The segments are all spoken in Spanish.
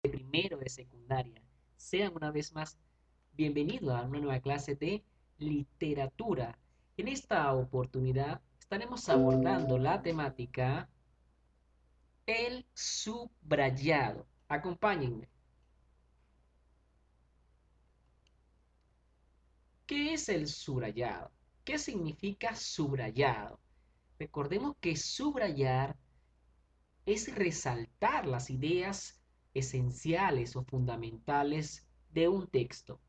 de primero de secundaria. Sean una vez más bienvenidos a una nueva clase de literatura. En esta oportunidad estaremos abordando la temática el subrayado. Acompáñenme. ¿Qué es el subrayado? ¿Qué significa subrayado? Recordemos que subrayar es resaltar las ideas esenciales o fundamentales de un texto.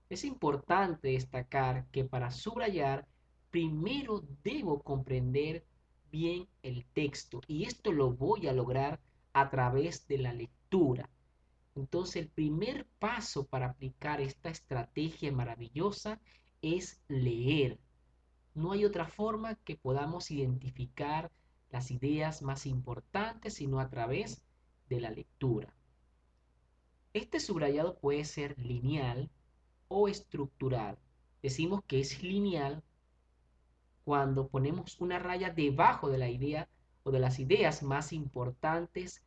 Es importante destacar que para subrayar, primero debo comprender bien el texto y esto lo voy a lograr a través de la lectura. Entonces, el primer paso para aplicar esta estrategia maravillosa es leer. No hay otra forma que podamos identificar las ideas más importantes sino a través de la lectura. Este subrayado puede ser lineal o estructural. Decimos que es lineal cuando ponemos una raya debajo de la idea o de las ideas más importantes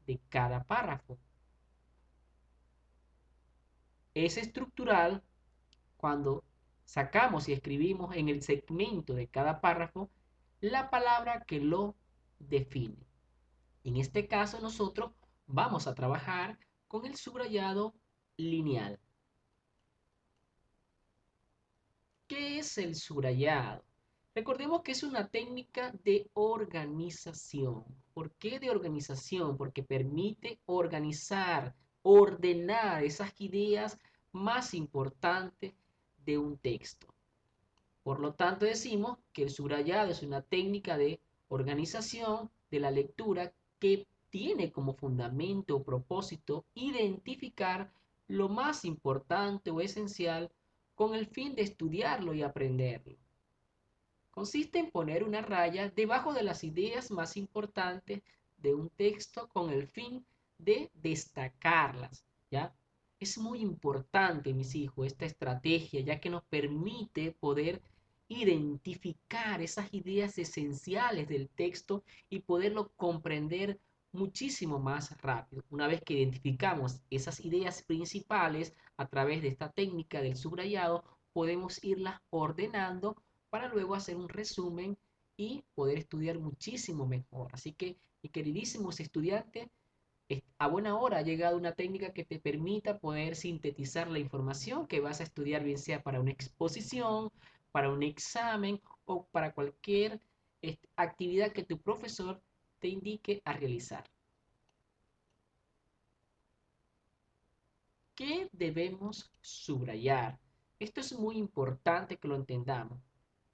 de cada párrafo. Es estructural cuando sacamos y escribimos en el segmento de cada párrafo la palabra que lo define. En este caso nosotros vamos a trabajar con el subrayado lineal. ¿Qué es el subrayado? Recordemos que es una técnica de organización. ¿Por qué de organización? Porque permite organizar, ordenar esas ideas más importantes de un texto. Por lo tanto, decimos que el subrayado es una técnica de organización de la lectura que tiene como fundamento o propósito identificar lo más importante o esencial con el fin de estudiarlo y aprenderlo. Consiste en poner una raya debajo de las ideas más importantes de un texto con el fin de destacarlas, ¿ya? Es muy importante, mis hijos, esta estrategia, ya que nos permite poder identificar esas ideas esenciales del texto y poderlo comprender muchísimo más rápido. Una vez que identificamos esas ideas principales a través de esta técnica del subrayado, podemos irlas ordenando para luego hacer un resumen y poder estudiar muchísimo mejor. Así que, mis queridísimos estudiantes, a buena hora ha llegado una técnica que te permita poder sintetizar la información que vas a estudiar, bien sea para una exposición, para un examen o para cualquier actividad que tu profesor te indique a realizar. ¿Qué debemos subrayar? Esto es muy importante que lo entendamos.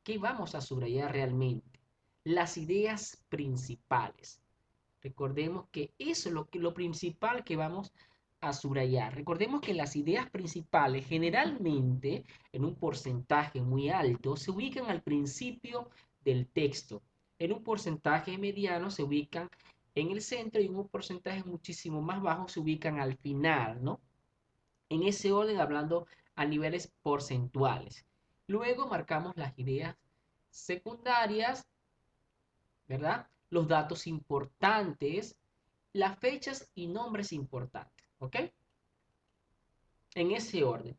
¿Qué vamos a subrayar realmente? Las ideas principales. Recordemos que eso es lo principal que vamos a subrayar. Recordemos que las ideas principales generalmente en un porcentaje muy alto se ubican al principio del texto. En un porcentaje mediano se ubican en el centro y en un porcentaje muchísimo más bajo se ubican al final, ¿no? En ese orden hablando a niveles porcentuales. Luego marcamos las ideas secundarias, ¿verdad? Los datos importantes, las fechas y nombres importantes, ¿ok? En ese orden.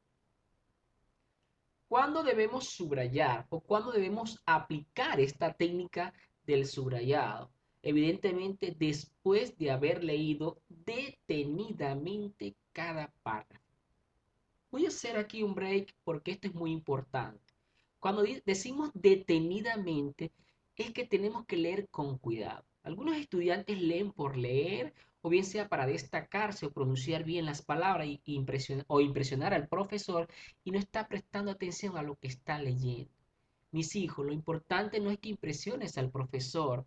¿Cuándo debemos subrayar o cuándo debemos aplicar esta técnica del subrayado? Evidentemente, después de haber leído detenidamente cada párrafo. Voy a hacer aquí un break porque esto es muy importante. Cuando decimos detenidamente, es que tenemos que leer con cuidado. Algunos estudiantes leen por leer, o bien sea para destacarse o pronunciar bien las palabras y impresionar al profesor, y no está prestando atención a lo que está leyendo. Mis hijos, lo importante no es que impresiones al profesor,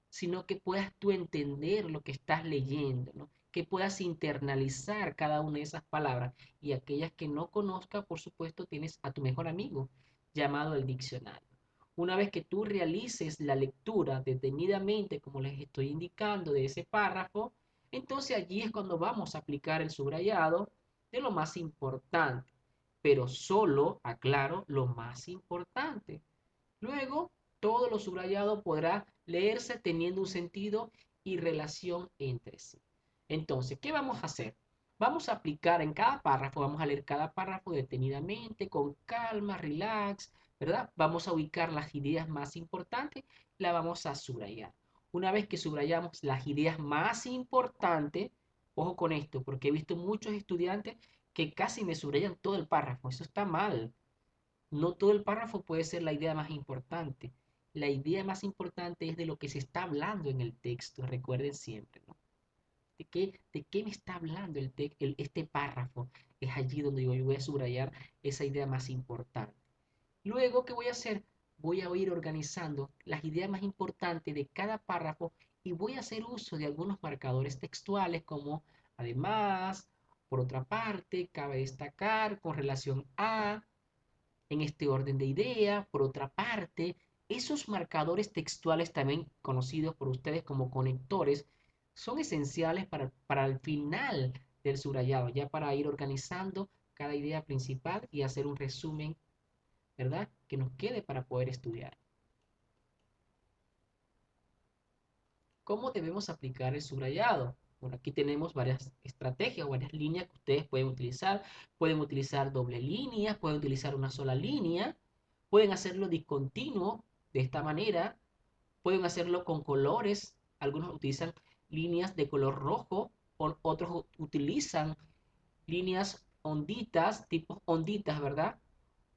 sino que puedas tú entender lo que estás leyendo, ¿no? Que puedas internalizar cada una de esas palabras y aquellas que no conozcas, por supuesto, tienes a tu mejor amigo llamado el diccionario. Una vez que tú realices la lectura detenidamente, como les estoy indicando, de ese párrafo, entonces allí es cuando vamos a aplicar el subrayado de lo más importante, pero solo, aclaro, lo más importante. Luego, todo lo subrayado podrá leerse teniendo un sentido y relación entre sí. Entonces, ¿qué vamos a hacer? Vamos a aplicar en cada párrafo, vamos a leer cada párrafo detenidamente, con calma, relax, ¿verdad? Vamos a ubicar las ideas más importantes, las vamos a subrayar. Una vez que subrayamos las ideas más importantes, ojo con esto, porque he visto muchos estudiantes que casi me subrayan todo el párrafo. Eso está mal. No todo el párrafo puede ser la idea más importante. La idea más importante es de lo que se está hablando en el texto, recuerden siempre, ¿no? ¿De qué me está hablando este párrafo? Es allí donde yo voy a subrayar esa idea más importante. Luego, ¿qué voy a hacer? Voy a ir organizando las ideas más importantes de cada párrafo y voy a hacer uso de algunos marcadores textuales como además, por otra parte, cabe destacar con relación a, en este orden de idea, por otra parte, esos marcadores textuales también conocidos por ustedes como conectores son esenciales para el final del subrayado, ya para ir organizando cada idea principal y hacer un resumen, ¿verdad? Que nos quede para poder estudiar. ¿Cómo debemos aplicar el subrayado? Bueno, aquí tenemos varias estrategias, varias líneas que ustedes pueden utilizar. Pueden utilizar doble línea, pueden utilizar una sola línea, pueden hacerlo discontinuo de esta manera, pueden hacerlo con colores. Algunos utilizan líneas de color rojo, otros utilizan líneas onditas, tipo onditas, ¿verdad?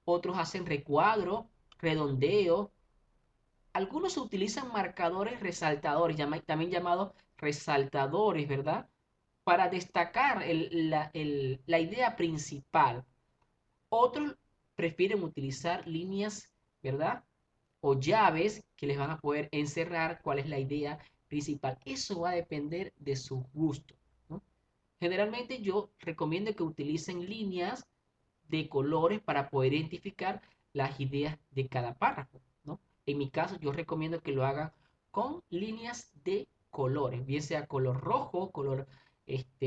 Otros hacen recuadro, redondeo. Algunos utilizan marcadores resaltadores, también llamados resaltadores, ¿verdad? Para destacar la idea principal. Otros prefieren utilizar líneas, ¿verdad? O llaves que les van a poder encerrar cuál es la idea principal. Eso va a depender de su gusto, ¿no? Generalmente yo recomiendo que utilicen líneas de colores para poder identificar las ideas de cada párrafo, ¿no? En mi caso, yo recomiendo que lo hagan con líneas de colores, bien sea color rojo, color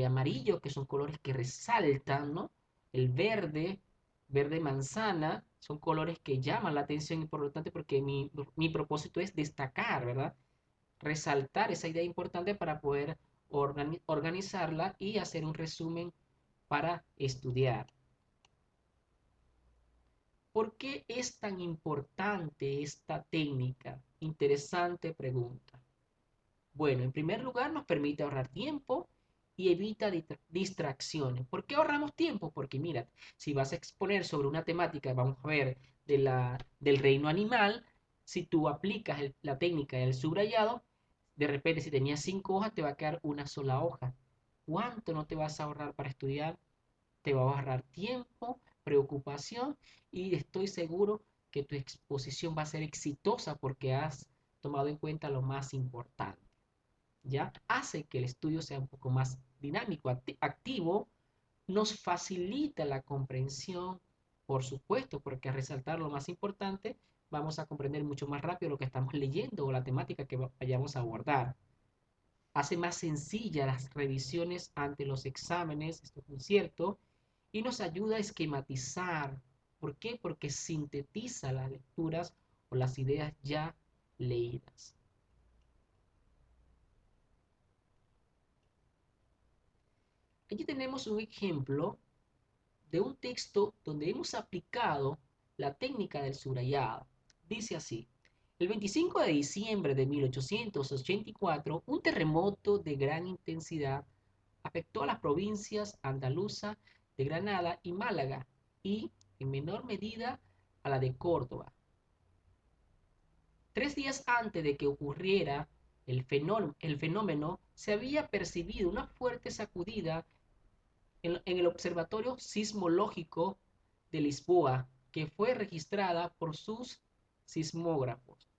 amarillo, que son colores que resaltan, ¿no? El verde, verde manzana, son colores que llaman la atención y por lo tanto, porque mi propósito es destacar, ¿verdad? Resaltar esa idea importante para poder organizarla y hacer un resumen para estudiar. ¿Por qué es tan importante esta técnica? Interesante pregunta. Bueno, en primer lugar nos permite ahorrar tiempo y evita distracciones. ¿Por qué ahorramos tiempo? Porque mira, si vas a exponer sobre una temática, vamos a ver, del reino animal, si tú aplicas la técnica del subrayado, de repente si tenías 5 hojas te va a quedar una sola hoja. ¿Cuánto no te vas a ahorrar para estudiar? Te va a ahorrar tiempo, preocupación y estoy seguro que tu exposición va a ser exitosa porque has tomado en cuenta lo más importante. ¿Ya? Hace que el estudio sea un poco más dinámico, activo, nos facilita la comprensión, por supuesto, porque al resaltar lo más importante, vamos a comprender mucho más rápido lo que estamos leyendo o la temática que vayamos a abordar. Hace más sencillas las revisiones ante los exámenes, esto es muy cierto, y nos ayuda a esquematizar. ¿Por qué? Porque sintetiza las lecturas o las ideas ya leídas. Aquí tenemos un ejemplo de un texto donde hemos aplicado la técnica del subrayado. Dice así: el 25 de diciembre de 1884, un terremoto de gran intensidad afectó a las provincias andaluza de Granada y Málaga y, en menor medida, a la de Córdoba. 3 días antes de que ocurriera el fenómeno, se había percibido una fuerte sacudida en el Observatorio Sismológico de Lisboa, que fue registrada por sus sismógrafos.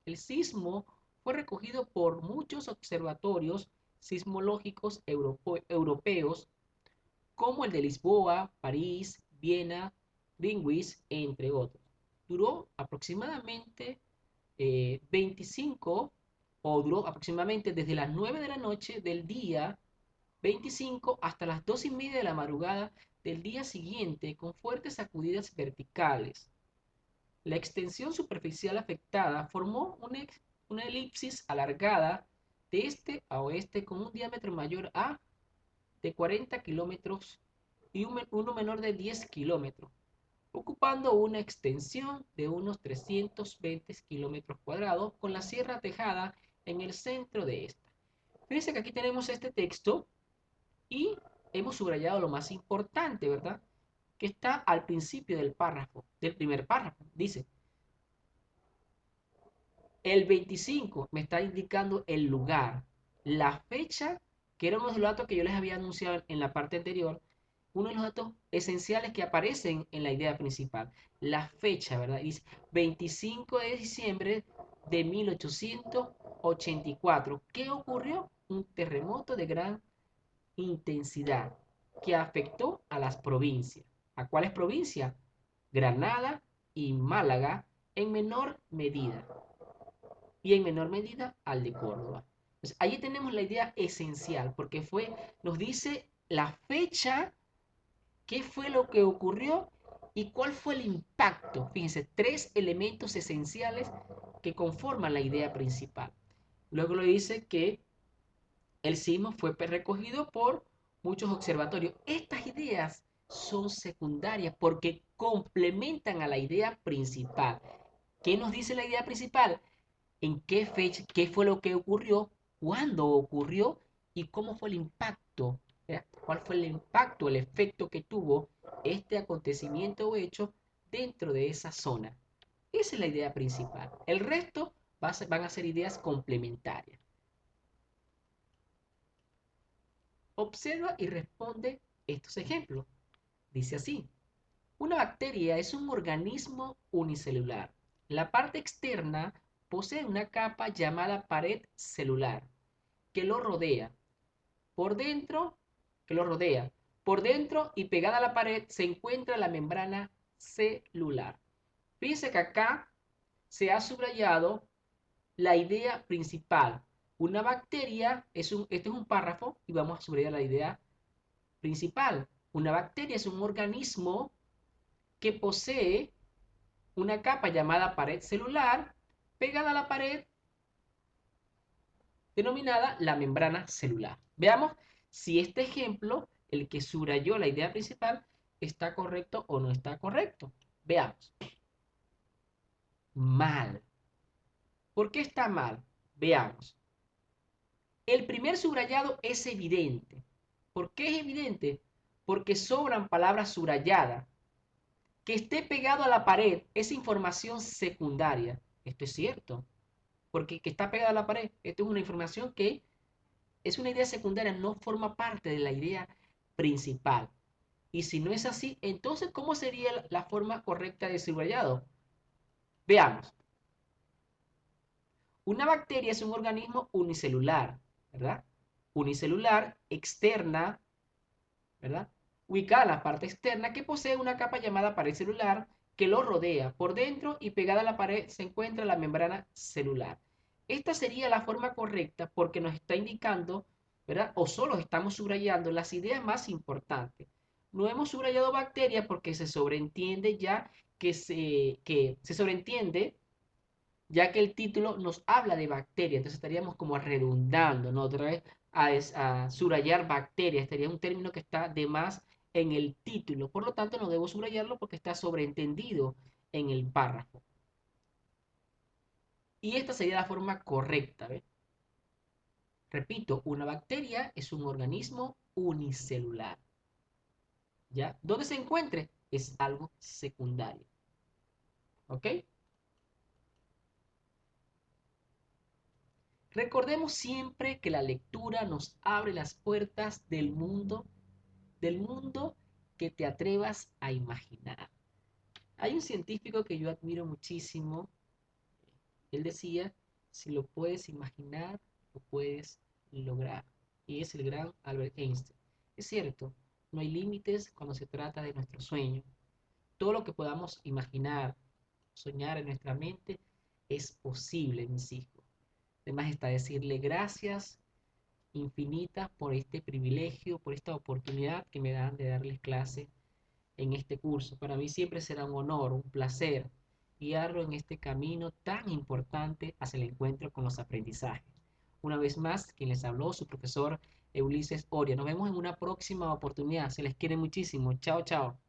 El sismo fue recogido por muchos observatorios sismológicos europeos, como el de Lisboa, París, Viena, Greenwich, entre otros. Duró aproximadamente 25 o duró aproximadamente desde las 9 de la noche del día 25 hasta las 2:30 de la madrugada del día siguiente con fuertes sacudidas verticales. La extensión superficial afectada formó una elipsis alargada de este a oeste con un diámetro mayor a de 40 kilómetros y uno menor de 10 kilómetros, ocupando una extensión de unos 320 kilómetros cuadrados con la Sierra Tejada en el centro de esta. Fíjense que aquí tenemos este texto y hemos subrayado lo más importante, ¿verdad? Que está al principio del párrafo, del primer párrafo. Dice, el 25 me está indicando el lugar, la fecha, que era uno de los datos que yo les había anunciado en la parte anterior, uno de los datos esenciales que aparecen en la idea principal. La fecha, ¿verdad? Dice 25 de diciembre de 1884. ¿Qué ocurrió? Un terremoto de gran intensidad que afectó a las provincias. ¿A cuáles provincias? Granada y Málaga en menor medida. Y en menor medida al de Córdoba. Entonces, ahí tenemos la idea esencial, porque nos dice la fecha, qué fue lo que ocurrió y cuál fue el impacto. Fíjense, tres elementos esenciales que conforman la idea principal. Luego lo dice que el sismo fue recogido por muchos observatorios. Estas ideas son secundarias porque complementan a la idea principal. ¿Qué nos dice la idea principal? ¿En qué fecha, qué fue lo que ocurrió, cuándo ocurrió y cómo fue el impacto? ¿Cuál fue el impacto, el efecto que tuvo este acontecimiento o hecho dentro de esa zona? Esa es la idea principal. El resto van a ser ideas complementarias. Observa y responde estos ejemplos. Dice así: una bacteria es un organismo unicelular. La parte externa posee una capa llamada pared celular que lo rodea. Por dentro, que lo rodea. Por dentro y pegada a la pared se encuentra la membrana celular. Fíjense que acá se ha subrayado la idea principal. Una bacteria este es un párrafo y vamos a subrayar la idea principal. Una bacteria es un organismo que posee una capa llamada pared celular pegada a la pared denominada la membrana celular. Veamos si este ejemplo, el que subrayó la idea principal, está correcto o no está correcto. Veamos. Mal. ¿Por qué está mal? Veamos. El primer subrayado es evidente. ¿Por qué es evidente? Porque sobran palabras subrayadas. Que esté pegado a la pared es información secundaria. Esto es cierto. Porque que está pegado a la pared, esto es una información que es una idea secundaria, no forma parte de la idea principal. Y si no es así, entonces, ¿cómo sería la forma correcta de subrayado? Veamos. Una bacteria es un organismo unicelular, ¿verdad? Unicelular, externa, ¿verdad? Ubicada en la parte externa que posee una capa llamada pared celular que lo rodea. Por dentro y pegada a la pared se encuentra la membrana celular. Esta sería la forma correcta porque nos está indicando, ¿verdad? O solo estamos subrayando las ideas más importantes. No hemos subrayado bacteria porque se sobreentiende ya que se sobreentiende ya que el título nos habla de bacteria, entonces estaríamos como redundando, ¿no? Otra vez a subrayar bacteria, estaría un término que está de más en el título, por lo tanto no debo subrayarlo porque está sobreentendido en el párrafo. Y esta sería la forma correcta, ¿ves? Repito, una bacteria es un organismo unicelular, ¿ya? ¿Dónde se encuentre? Es algo secundario, ¿ok? Recordemos siempre que la lectura nos abre las puertas del mundo que te atrevas a imaginar. Hay un científico que yo admiro muchísimo. Él decía, si lo puedes imaginar, lo puedes lograr. Y es el gran Albert Einstein. Es cierto, no hay límites cuando se trata de nuestro sueño. Todo lo que podamos imaginar, soñar en nuestra mente, es posible, mis hijos. Además está decirle gracias infinitas por este privilegio, por esta oportunidad que me dan de darles clase en este curso. Para mí siempre será un honor, un placer guiarlo en este camino tan importante hacia el encuentro con los aprendizajes. Una vez más, quien les habló, su profesor Ulises Oria. Nos vemos en una próxima oportunidad. Se les quiere muchísimo. Chao, chao.